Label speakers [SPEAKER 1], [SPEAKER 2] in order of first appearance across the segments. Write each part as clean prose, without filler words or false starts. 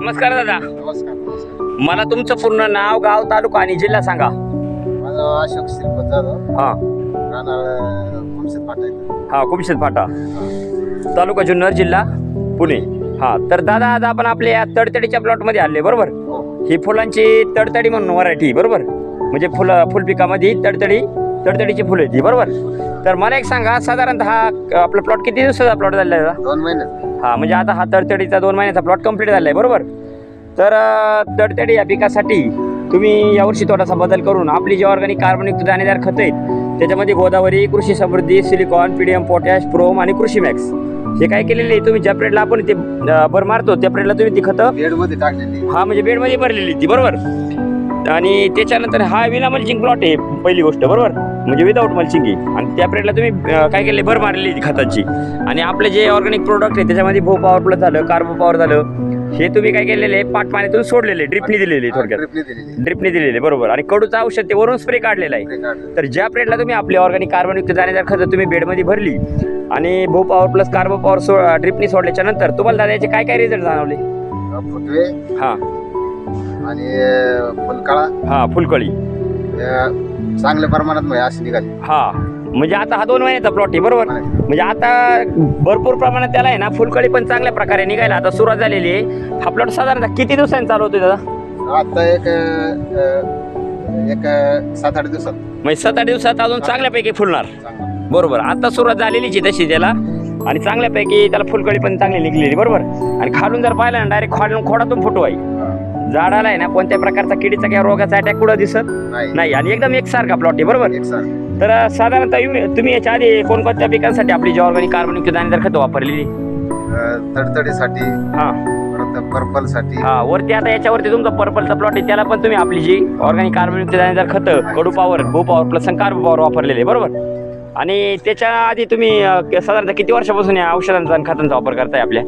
[SPEAKER 1] नमस्कार दादा.
[SPEAKER 2] नमस्कार.
[SPEAKER 1] मला तुमचं पूर्ण नाव, गाव, तालुका आणि जिल्हा सांगा.
[SPEAKER 2] माझं नाव अशोक श्रीपत जाधव.
[SPEAKER 1] हा
[SPEAKER 2] राहणार कुमशेत फाटा इथं.
[SPEAKER 1] हा कुमशेत फाटा, तालुका जुन्नर, जिल्हा पुणे. हा तर दादा, आज आपण आपल्या तडतडीच्या प्लॉट मध्ये आले बरोबर.
[SPEAKER 2] हो.
[SPEAKER 1] ही फुलांची तडतडी म्हणून व्हरायटी बरोबर, म्हणजे फुल पिकामध्ये तडतडीची फुलं येते बरोबर. तर मला एक सांगा, साधारणतः आपला प्लॉट किती दिवसाचा प्लॉट झालेला आहे?
[SPEAKER 2] 2 महिने.
[SPEAKER 1] हा म्हणजे आता हा तडतडीचा 2 महिन्याचा प्लॉट कंप्लीट झाला आहे बरोबर. तर तडतडी या पिकासाठी तुम्ही यावर्षी थोडासा बदल करून आपली जी ऑर्गॅनिक कार्बनयुक्त दाणेदार खतं आहेत त्याच्यामध्ये गोदावरी, कृषी समृद्धी, सिलिकॉन, पीडीएम, पोटॅश, प्रोम आणि कृषी मॅक्स हे काय केलेले आहे, तुम्ही ज्या पिरियडला आपण ते भर मारतो त्या पिरियडला तुम्ही ती खतं
[SPEAKER 2] बेड मध्ये टाकलेली.
[SPEAKER 1] हा म्हणजे बेडमध्ये भरलेली ती बरोबर. आणि त्याच्यानंतर हा विना मल्चिंग प्लॉट आहे पहिली गोष्ट बरोबर, म्हणजे विदाऊट मल्चिंग आहे. आणि त्या पिरियडला तुम्ही काय केले, भर मारलेली ती खतांची. आणि आपले जे ऑर्गॅनिक प्रोडक्ट आहे त्याच्यामध्ये भो पॉवर प्लस झालं, कार्बो पॉवर झालं, हे तुम्ही काय केलेले पाट पाण्यातून सोडलेले, ड्रिपनी दिलेले, थोडक्यात ड्रिपनी दिलेले बरोबर. आणि कडूचं औषध ते वरून स्प्रे काढलेलं आहे. तर ज्या पिरियडला तुम्ही आपली ऑर्गॅनिक कार्बनयुक्त दाणेदार खतं तुम्ही बेडमध्ये भरली आणि भो पॉवर प्लस कार्बो पॉवर ड्रिपनी सोडल्याच्या नंतर तुम्हाला दादा याचे काय काय रिझल्ट जाणवले?
[SPEAKER 2] फुटवे
[SPEAKER 1] हा
[SPEAKER 2] आणि फुलकाळा,
[SPEAKER 1] हा फुलकळी
[SPEAKER 2] चांगल्या प्रमाणात म्हणजे अशी निघाली.
[SPEAKER 1] हा म्हणजे आता हा 2 महिन्याचा प्लॉट आहे बरोबर. म्हणजे आता भरपूर प्रमाणात त्याला आहे ना फुलकळी पण चांगल्या प्रकारे निघायला आता सुरुवात झालेली आहे. हा प्लॉट साधारणतः किती दिवसांनी चालू होतोय दादा?
[SPEAKER 2] आता एक 7-8 दिवसात.
[SPEAKER 1] म्हणजे 7-8 दिवसात अजून चांगल्यापैकी फुलणार
[SPEAKER 2] चांगला.
[SPEAKER 1] बरोबर. आता सुरुवात झालेलीच आहे तशी त्याला, आणि चांगल्यापैकी त्याला फुलकळी पण चांगली निघलेली बरोबर. आणि खालून जर पाहिलं ना डायरेक्ट खोडातून फुटू आहे. झाडाला आहे ना कोणत्या प्रकारचा किडीचा किंवा रोगाचा अटॅक कुठं दिसत नाही. आणि एकदम एकसारखा प्लॉट आहे बरोबर. तर साधारणतः तुम्ही याच्या आधी कोणकोणत्या पिकांसाठी आपली जी ऑर्गॅनिक कार्बनयुक्त दाणेदार खतं वापरलेली?
[SPEAKER 2] तडतडीसाठी,
[SPEAKER 1] हा
[SPEAKER 2] परत पर्पल साठी.
[SPEAKER 1] हा वरती आता याच्यावरती तुमचा पर्पलचा प्लॉट आहे, त्याला पण तुम्ही आपली जी ऑर्गॅनिक कार्बनयुक्त दाणेदार खतं कडू पॉवर, भू पॉवर प्लस कार्बो पॉवर वापरलेले बरोबर. आणि त्याच्या आधी तुम्ही साधारणतः किती वर्षापासून या औषधांचा आणि खतांचा वापर करताय आपल्या?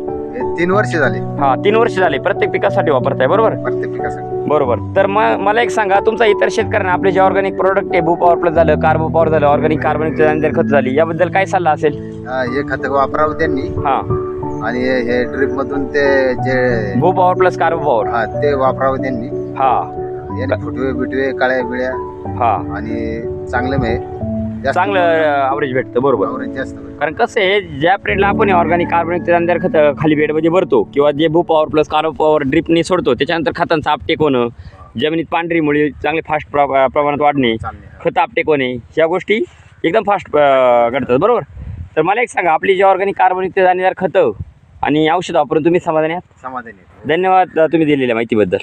[SPEAKER 2] 3 वर्ष झाली.
[SPEAKER 1] हा 3 वर्ष झाले प्रत्येक पिकासाठी वापरताय बरोबर.
[SPEAKER 2] प्रत्येक पिकासाठी
[SPEAKER 1] बरोबर. तर मला एक सांगा, तुमचा इतर शेतकऱ्यांना आपले जे ऑर्गॅनिक प्रोडक्ट आहे, भू पॉवर प्लस झालं, कार्बो पॉवर झालं, ऑर्गॅनिक कार्बनयुक्त दाणेदार खत झाली, याबद्दल काय सल्ला असेल?
[SPEAKER 2] हे खत वापरावं त्यांनी.
[SPEAKER 1] हा
[SPEAKER 2] आणि हे ड्रिप मधून ते जे
[SPEAKER 1] भू पॉवर प्लस कार्बो पॉवर
[SPEAKER 2] हा ते वापरावं त्यांनी.
[SPEAKER 1] हा
[SPEAKER 2] याने फुटवे बिटवे, काळ्या बिळ्या
[SPEAKER 1] हा
[SPEAKER 2] आणि चांगलं
[SPEAKER 1] चांगलं ॲव्हरेज भेटतं बरोबर.
[SPEAKER 2] जास्त.
[SPEAKER 1] कारण कसं आहे, ज्या पिरियडला आपण ऑर्गॅनिक कार्बनयुक्त दाणेदार खतं खाली बेडमध्ये भरतो किंवा जे भू पॉवर प्लस कार्बो पॉवर ड्रिपनी सोडतो, त्याच्यानंतर खतांचं आपटेक होणं, जमिनीत पांढरी मुळी चांगले फास्ट प्रमाणात वाढणे, खतं आपटेक होणे, ह्या गोष्टी एकदम फास्ट घडतात बरोबर. तर मला एक सांगा, आपली जी ऑर्गॅनिक कार्बनयुक्त दाणेदार खतं आणि औषध वापरून तुम्ही समाधानी आहात?
[SPEAKER 2] समाधानी.
[SPEAKER 1] धन्यवाद तुम्ही दिलेल्या माहितीबद्दल.